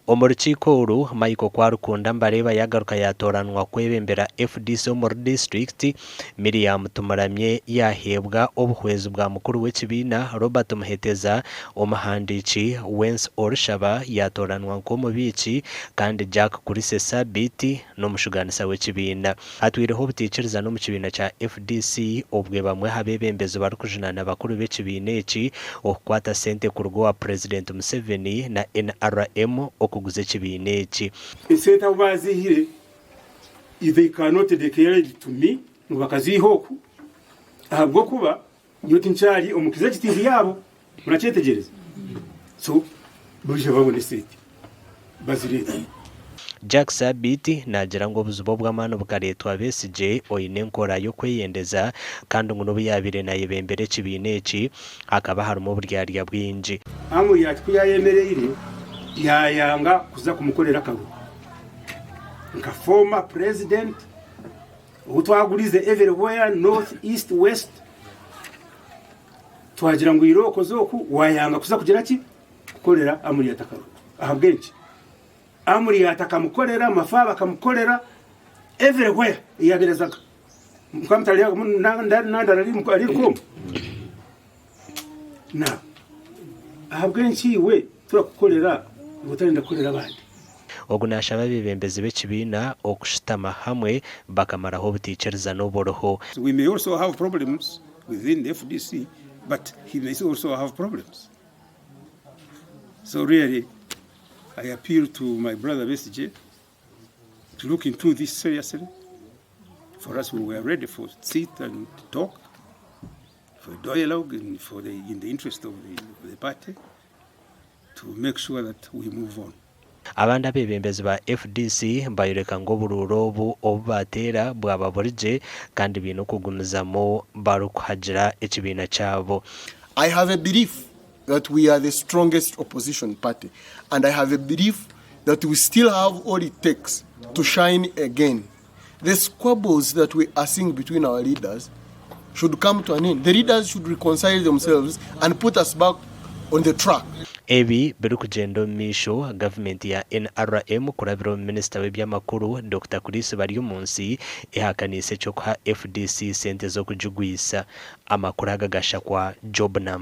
Omurukiko uru Michael Kwarukunda mbareba yagaruka yatoranwa kwebembera FDC muri district. Miriam Tumuramye yahebwa obuhwezi bwa mukuru w'ekibiina. Robert Muheteza omuhandiiki Wens Orushaba yatoranwa nk'omubiki kandi Jack Kurise Sabiti n'omushuganisa w'ekibiina. Atwireho obutikiriza no mu kibiina kya FDC obwe bamwe habebembezi barikujunana bakuru b'ekibiina eki okukwata sente kurugo President Museveni na NRM okuguza ekibiina eki. Esente abo bazihire they cannot declare it to me ngo bakazihoku ahabwo kuba iyo tinchali omukiza kitivi yabo muracyetegereza so buje babone sente bazirete. Jack Sabiti nagira ngo obuzubo bw'amano bukaretwa Besigye oyine enkora yo kweyendeza kandi ngo n'obuyabire nayebembere ekibiina eki hakaba harimu oburyarya bwingi. Amuri yatwiyayemereire yayanga kuza kumukorera karu nka former president utwagurize everywhere north east west twagira ngo iroko zoku wayanga kuza kugira ki kukorera amuri yatakaru ahabwenki amuri yatakamukorera mafa bakamukorera everywhere yagerezaga mukamutali nandari kom na ahabwenki we turakukorera ubutarinda korera abandi. Ogunashaba bibembezi b'ekibiina okushitama hamwe bakamaraho butikiriza n'oboroho. We may also have problems within the FDC, but he may also have problems. So really, I appeal to my brother Besigye to look into this seriously. For us, we were ready for sit and talk, for dialogue, and for in the interest of the party, to make sure that we move on. Abandi abebembezi ba FDC bayireka ngo bururo obu obubatera bwababurije kandi bino kugumizamo barukuhagira ekibiina cyabo. I have a belief that we are the strongest opposition party, and I have a belief that we still have all it takes to shine again. The squabbles that we are seeing between our leaders should come to an end. The leaders should reconcile themselves and put us back on the track. Ebi birukugendo misho government ya NRM kurabiro minister w'ebyamakuru Dr. Kurise bari umunsi ihakanise cyo kwa FDC sente zo kujugwisa amakuru agagasha kwa Job na